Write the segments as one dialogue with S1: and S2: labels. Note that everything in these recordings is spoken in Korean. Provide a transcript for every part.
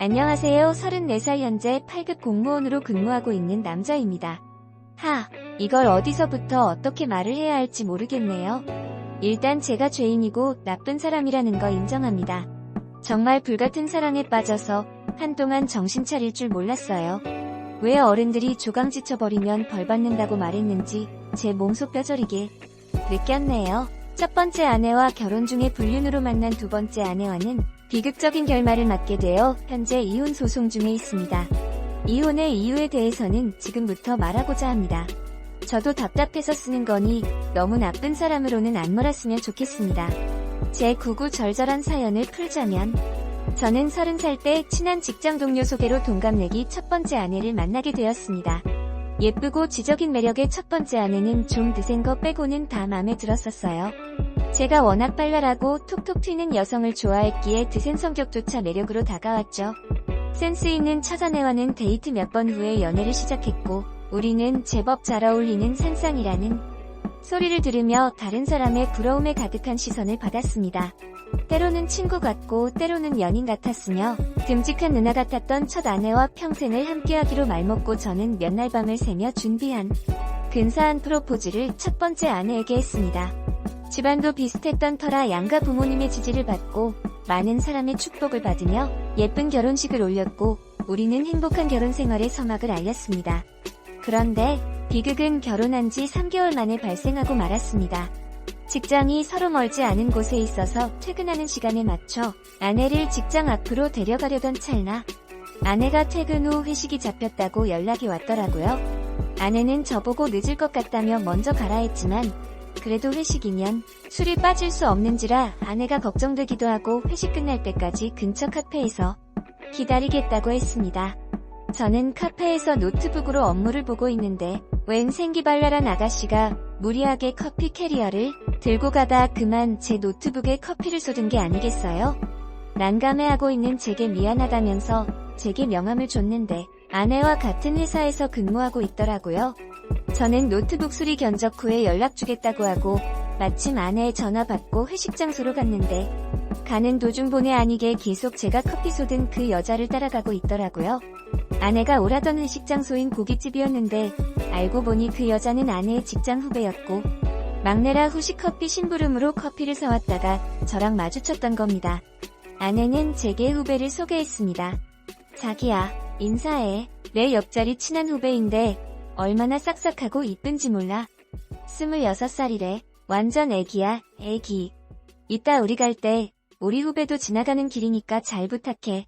S1: 안녕하세요. 34살 현재 8급 공무원으로 근무하고 있는 남자입니다. 이걸 어디서부터 어떻게 말을 해야 할지 모르겠네요. 일단 제가 죄인이고 나쁜 사람이라는 거 인정합니다. 정말 불같은 사랑에 빠져서 한동안 정신 차릴 줄 몰랐어요. 왜 어른들이 조강지쳐버리면 벌 받는다고 말했는지 제 몸속 뼈저리게 느꼈네요. 첫 번째 아내와 결혼 중에 불륜으로 만난 두 번째 아내와는 비극적인 결말을 맞게 되어 현재 이혼 소송 중에 있습니다. 이혼의 이유에 대해서는 지금부터 말하고자 합니다. 저도 답답해서 쓰는 거니 너무 나쁜 사람으로는 안 몰았으면 좋겠습니다. 제 구구절절한 사연을 풀자면, 저는 30살 때 친한 직장 동료 소개로 동갑내기 첫 번째 아내를 만나게 되었습니다. 예쁘고 지적인 매력의 첫 번째 아내는 좀 드센 거 빼고는 다 마음에 들었었어요. 제가 워낙 발랄하고 툭툭 튀는 여성을 좋아했기에 드센 성격조차 매력으로 다가왔죠. 센스 있는 처자네와는 데이트 몇 번 후에 연애를 시작했고, 우리는 제법 잘 어울리는 산쌍이라는 소리를 들으며 다른 사람의 부러움에 가득한 시선을 받았습니다. 때로는 친구 같고 때로는 연인 같았으며 듬직한 누나 같았던 첫 아내와 평생을 함께하기로 말먹고 저는 몇 날 밤을 새며 준비한 근사한 프로포즈를 첫 번째 아내에게 했습니다. 집안도 비슷했던 터라 양가 부모님의 지지를 받고 많은 사람의 축복을 받으며 예쁜 결혼식을 올렸고, 우리는 행복한 결혼 생활의 서막을 알렸습니다. 그런데 비극은 결혼한 지 3개월 만에 발생하고 말았습니다. 직장이 서로 멀지 않은 곳에 있어서 퇴근하는 시간에 맞춰 아내를 직장 앞으로 데려가려던 찰나, 아내가 퇴근 후 회식이 잡혔다고 연락이 왔더라고요. 아내는 저보고 늦을 것 같다며 먼저 가라 했지만, 그래도 회식이면 술이 빠질 수 없는지라 아내가 걱정되기도 하고 회식 끝날 때까지 근처 카페에서 기다리겠다고 했습니다. 저는 카페에서 노트북으로 업무를 보고 있는데 웬 생기발랄한 아가씨가 무리하게 커피 캐리어를 들고 가다 그만 제 노트북에 커피를 쏟은 게 아니겠어요? 난감해하고 있는 제게 미안하다면서 제게 명함을 줬는데 아내와 같은 회사에서 근무하고 있더라고요. 저는 노트북 수리 견적 후에 연락 주겠다고 하고 마침 아내의 전화 받고 회식 장소로 갔는데, 가는 도중 본의 아니게 계속 제가 커피 쏟은 그 여자를 따라가고 있더라고요. 아내가 오라던 회식 장소인 고깃집이었는데 알고 보니 그 여자는 아내의 직장 후배였고, 막내라 후식 커피 심부름으로 커피를 사왔다가 저랑 마주쳤던 겁니다. 아내는 제게 후배를 소개했습니다. 자기야, 인사해. 내 옆자리 친한 후배인데 얼마나 싹싹하고 이쁜지 몰라. 26살이래. 완전 애기야, 애기. 이따 우리 갈 때 우리 후배도 지나가는 길이니까 잘 부탁해.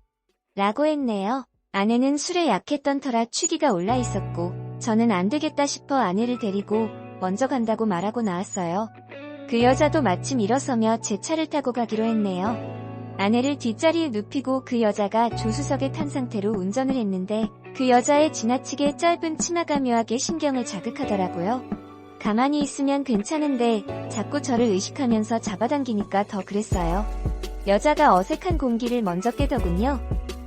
S1: 라고 했네요. 아내는 술에 약했던 터라 취기가 올라 있었고, 저는 안 되겠다 싶어 아내를 데리고 먼저 간다고 말하고 나왔어요. 그 여자도 마침 일어서며 제 차를 타고 가기로 했네요. 아내를 뒷자리에 눕히고 그 여자가 조수석에 탄 상태로 운전을 했는데, 그 여자의 지나치게 짧은 치마가 묘하게 신경을 자극하더라고요. 가만히 있으면 괜찮은데 자꾸 저를 의식하면서 잡아당기니까 더 그랬어요. 여자가 어색한 공기를 먼저 깨더군요.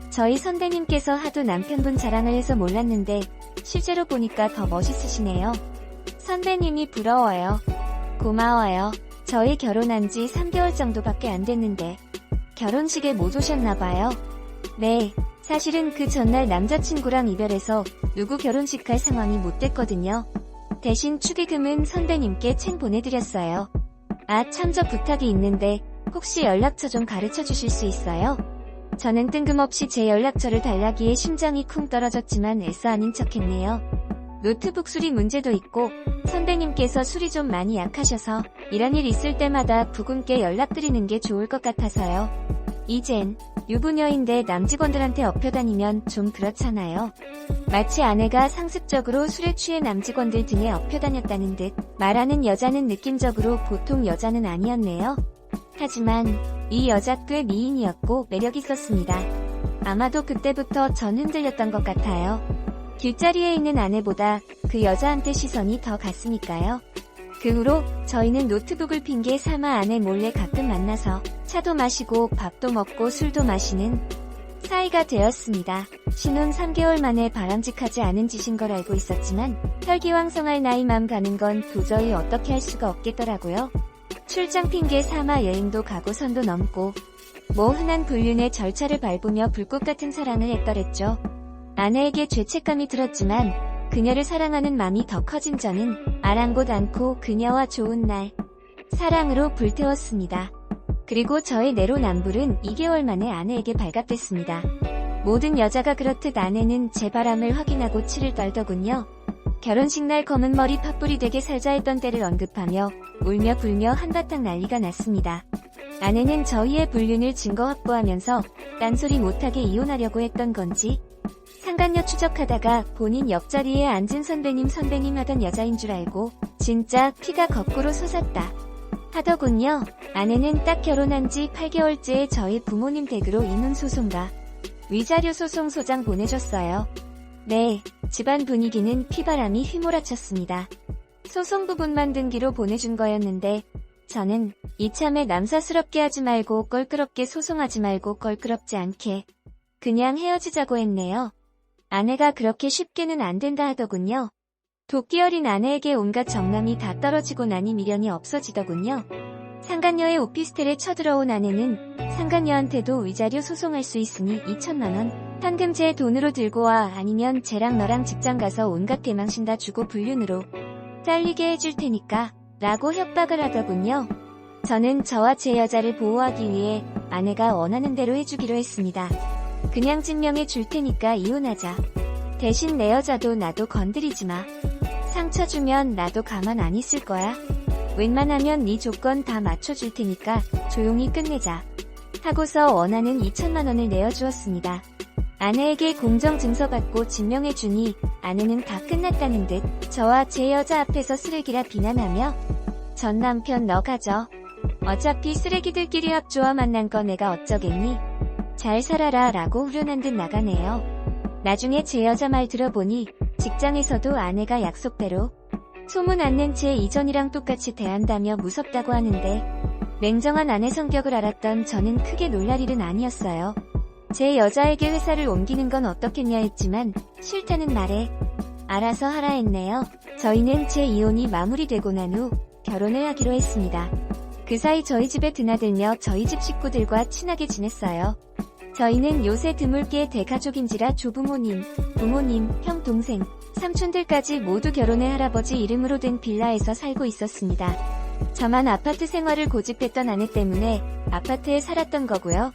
S1: 저희 선배님께서 하도 남편분 자랑을 해서 몰랐는데 실제로 보니까 더 멋있으시네요. 선배님이 부러워요. 고마워요. 저희 결혼한 지 3개월 정도밖에 안 됐는데 결혼식에 못 오셨나봐요. 네, 사실은 그 전날 남자친구랑 이별해서 누구 결혼식 갈 상황이 못 됐거든요. 대신 축의금은 선배님께 챙 보내드렸어요. 참, 저 부탁이 있는데 혹시 연락처 좀 가르쳐 주실 수 있어요? 저는 뜬금없이 제 연락처를 달라기에 심장이 쿵 떨어졌지만 애써 아닌 척했네요. 노트북 수리 문제도 있고 선배님께서 술이 좀 많이 약하셔서 이런 일 있을 때마다 부군께 연락드리는 게 좋을 것 같아서요. 이젠 유부녀인데 남직원들한테 업혀다니면 좀 그렇잖아요. 마치 아내가 상습적으로 술에 취해 남직원들 등에 업혀다녔다는 듯 말하는 여자는 느낌적으로 보통 여자는 아니었네요. 하지만 이 여자 꽤 미인이었고 매력 있었습니다. 아마도 그때부터 전 흔들렸던 것 같아요. 뒷자리에 있는 아내보다 그 여자한테 시선이 더 갔으니까요. 그 후로 저희는 노트북을 핑계 삼아 아내 몰래 가끔 만나서 차도 마시고 밥도 먹고 술도 마시는 사이가 되었습니다. 신혼 3개월 만에 바람직하지 않은 짓인 걸 알고 있었지만 혈기왕성할 나이 맘 가는 건 도저히 어떻게 할 수가 없겠더라고요. 출장 핑계 삼아 여행도 가고 선도 넘고 뭐 흔한 불륜의 절차를 밟으며 불꽃 같은 사랑을 했더랬죠. 아내에게 죄책감이 들었지만 그녀를 사랑하는 마음이 더 커진 저는 아랑곳 않고 그녀와 좋은 날 사랑으로 불태웠습니다. 그리고 저의 내로남불은 2개월 만에 아내에게 발각됐습니다. 모든 여자가 그렇듯 아내는 제 바람을 확인하고 치를 떨더군요. 결혼식 날 검은 머리 팥불이 되게 살자 했던 때를 언급하며 울며 불며 한바탕 난리가 났습니다. 아내는 저희의 불륜을 증거 확보하면서 딴소리 못하게 이혼하려고 했던 건지 상간녀 추적하다가 본인 옆자리에 앉은 선배님 하던 여자인 줄 알고 진짜 피가 거꾸로 솟았다 하더군요. 아내는 딱 결혼한 지 8개월째에 저희 부모님 댁으로 이혼소송과 위자료 소송 소장 보내줬어요. 네, 집안 분위기는 피바람이 휘몰아쳤습니다. 소송 부분만 등기로 보내준 거였는데 저는 이참에 남사스럽게 하지 말고 껄끄럽게 소송하지 말고 껄끄럽지 않게 그냥 헤어지자고 했네요. 아내가 그렇게 쉽게는 안 된다 하더군요. 도끼 어린 아내에게 온갖 정남이 다 떨어지고 나니 미련이 없어지더군요. 상간녀의 오피스텔에 쳐들어온 아내는 상간녀한테도 위자료 소송할 수 있으니 2천만원 현금 제 돈으로 들고 와 아니면 쟤랑 너랑 직장 가서 온갖 대망신 다 주고 불륜으로 잘리게 해줄 테니까 라고 협박을 하더군요. 저는 저와 제 여자를 보호하기 위해 아내가 원하는 대로 해주기로 했습니다. 그냥 증명해 줄 테니까 이혼하자. 대신 내 여자도 나도 건드리지 마. 상처 주면 나도 가만 안 있을 거야. 웬만하면 네 조건 다 맞춰줄 테니까 조용히 끝내자. 하고서 원하는 2천만 원을 내어주었습니다. 아내에게 공정증서 받고 증명해주니 아내는 다 끝났다는 듯 저와 제 여자 앞에서 쓰레기라 비난하며 전 남편 너 가져. 어차피 쓰레기들끼리 합조화 만난 거 내가 어쩌겠니? 잘 살아라 라고 후련한 듯 나가네요. 나중에 제 여자 말 들어보니 직장에서도 아내가 약속대로 소문 안 낸 채 이전이랑 똑같이 대한다며 무섭다고 하는데 냉정한 아내 성격을 알았던 저는 크게 놀랄 일은 아니었어요. 제 여자에게 회사를 옮기는 건 어떻겠냐 했지만 싫다는 말에 알아서 하라 했네요. 저희는 제 이혼이 마무리되고 난 후 결혼을 하기로 했습니다. 그 사이 저희 집에 드나들며 저희 집 식구들과 친하게 지냈어요. 저희는 요새 드물게 대가족인지라 조부모님, 부모님, 형, 동생, 삼촌들까지 모두 결혼해 할아버지 이름으로 된 빌라에서 살고 있었습니다. 저만 아파트 생활을 고집했던 아내 때문에 아파트에 살았던 거고요.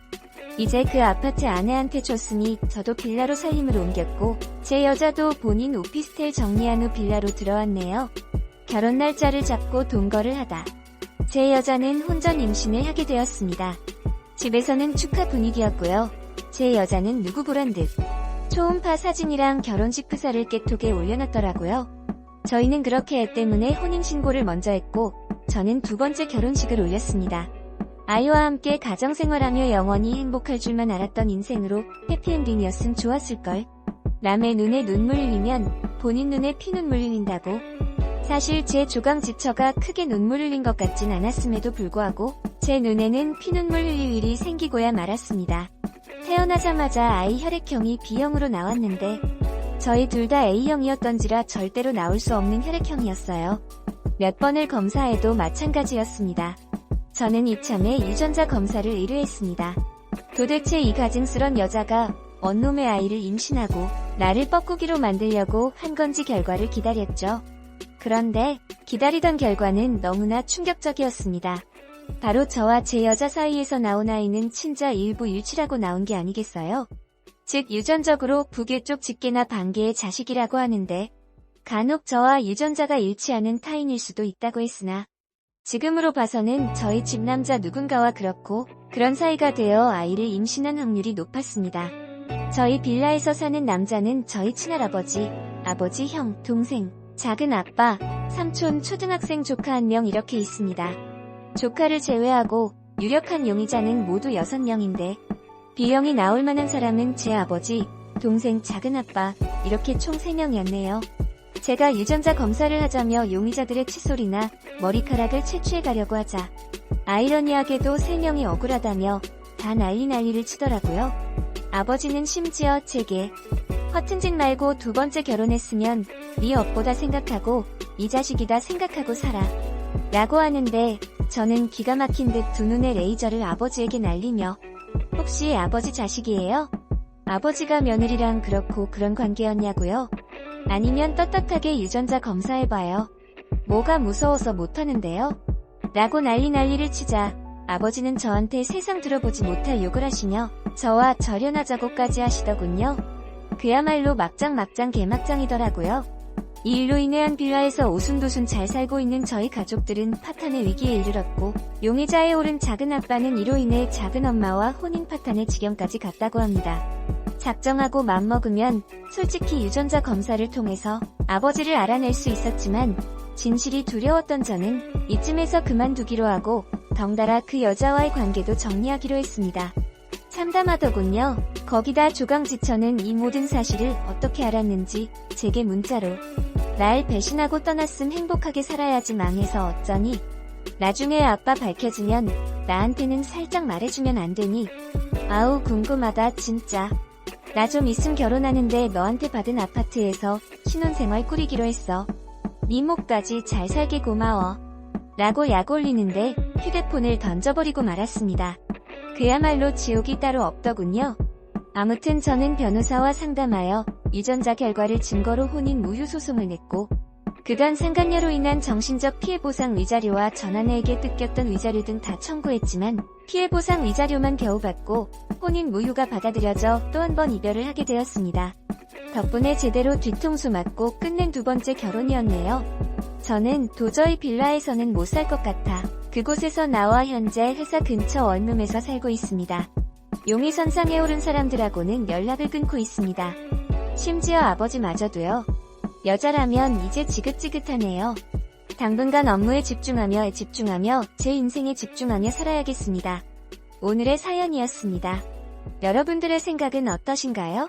S1: 이제 그 아파트 아내한테 줬으니 저도 빌라로 살림을 옮겼고 제 여자도 본인 오피스텔 정리한 후 빌라로 들어왔네요. 결혼 날짜를 잡고 동거를 하다 제 여자는 혼전 임신을 하게 되었습니다. 집에서는 축하 분위기였고요. 제 여자는 누구 보란 듯 초음파 사진이랑 결혼식 프사를 깨톡에 올려놨더라고요. 저희는 그렇게 애 때문에 혼인신고를 먼저 했고 저는 두 번째 결혼식을 올렸습니다. 아이와 함께 가정생활하며 영원히 행복할 줄만 알았던 인생으로 해피엔딩이었음 좋았을걸. 남의 눈에 눈물 흘리면 본인 눈에 피눈물 흘린다고. 사실 제 조강지처가 크게 눈물 흘린 것 같진 않았음에도 불구하고 제 눈에는 피눈물 흘릴 일이 생기고야 말았습니다. 태어나자마자 아이 혈액형이 B형으로 나왔는데 저희 둘 다 A형이었던지라 절대로 나올 수 없는 혈액형이었어요. 몇 번을 검사해도 마찬가지였습니다. 저는 이참에 유전자 검사를 의뢰했습니다. 도대체 이 가증스런 여자가 언놈의 아이를 임신하고 나를 뻐꾸기로 만들려고 한 건지 결과를 기다렸죠. 그런데 기다리던 결과는 너무나 충격적이었습니다. 바로 저와 제 여자 사이에서 나온 아이는 친자 일부 일치라고 나온 게 아니겠어요? 즉 유전적으로 부계 쪽 직계나 반계의 자식이라고 하는데 간혹 저와 유전자가 일치하는 타인일 수도 있다고 했으나 지금으로 봐서는 저희 집 남자 누군가와 그렇고 그런 사이가 되어 아이를 임신한 확률이 높았습니다. 저희 빌라에서 사는 남자는 저희 친할아버지, 아버지, 형, 동생, 작은 아빠, 삼촌, 초등학생 조카 1명 이렇게 있습니다. 조카를 제외하고 유력한 용의자는 모두 6명인데 B형이 나올 만한 사람은 제 아버지, 동생, 작은 아빠 이렇게 총 3명이었네요. 제가 유전자 검사를 하자며 용의자들의 칫솔이나 머리카락을 채취해 가려고 하자 아이러니하게도 3명이 억울하다며 다 난리를 치더라고요. 아버지는 심지어 제게 허튼 짓 말고 두 번째 결혼했으면 네 업보다 생각하고 이 자식이다 생각하고 살아 라고 하는데 저는 기가 막힌 듯 두 눈의 레이저를 아버지에게 날리며 혹시 아버지 자식이에요? 아버지가 며느리랑 그렇고 그런 관계였냐고요? 아니면 떳떳하게 유전자 검사해봐요. 뭐가 무서워서 못하는데요? 라고 난리를 치자 아버지는 저한테 세상 들어보지 못할 욕을 하시며 저와 절연하자고까지 하시더군요. 그야말로 막장 개막장이더라고요. 이 일로 인해 빌라에서 오순도순 잘 살고 있는 저희 가족들은 파탄의 위기에 이르렀고 용의자에 오른 작은 아빠는 이로 인해 작은 엄마와 혼인 파탄의 지경까지 갔다고 합니다. 작정하고 맘먹으면 솔직히 유전자 검사를 통해서 아버지를 알아낼 수 있었지만 진실이 두려웠던 저는 이쯤에서 그만두기로 하고 덩달아 그 여자와의 관계도 정리하기로 했습니다. 참담하더군요. 거기다 조강지처는 이 모든 사실을 어떻게 알았는지 제게 문자로 날 배신하고 떠났음 행복하게 살아야지 망해서 어쩌니 나중에 아빠 밝혀지면 나한테는 살짝 말해주면 안 되니 아우 궁금하다 진짜. 나 좀 있음 결혼하는데 너한테 받은 아파트에서 신혼생활 꾸리기로 했어. 네 목까지 잘 살게 고마워. 라고 약 올리는데 휴대폰을 던져버리고 말았습니다. 그야말로 지옥이 따로 없더군요. 아무튼 저는 변호사와 상담하여 유전자 결과를 증거로 혼인 무효 소송을 냈고 그간 상간녀로 인한 정신적 피해보상 위자료와 전아내에게 뜯겼던 위자료 등 다 청구했지만 피해보상 위자료만 겨우 받고 혼인 무효가 받아들여져 또 한 번 이별을 하게 되었습니다. 덕분에 제대로 뒤통수 맞고 끝낸 두 번째 결혼이었네요. 저는 도저히 빌라에서는 못 살 것 같아 그곳에서 나와 현재 회사 근처 원룸에서 살고 있습니다. 용의선상에 오른 사람들하고는 연락을 끊고 있습니다. 심지어 아버지마저도요. 여자라면 이제 지긋지긋하네요. 당분간 업무에 집중하며 제 인생에 집중하며 살아야겠습니다. 오늘의 사연이었습니다. 여러분들의 생각은 어떠신가요?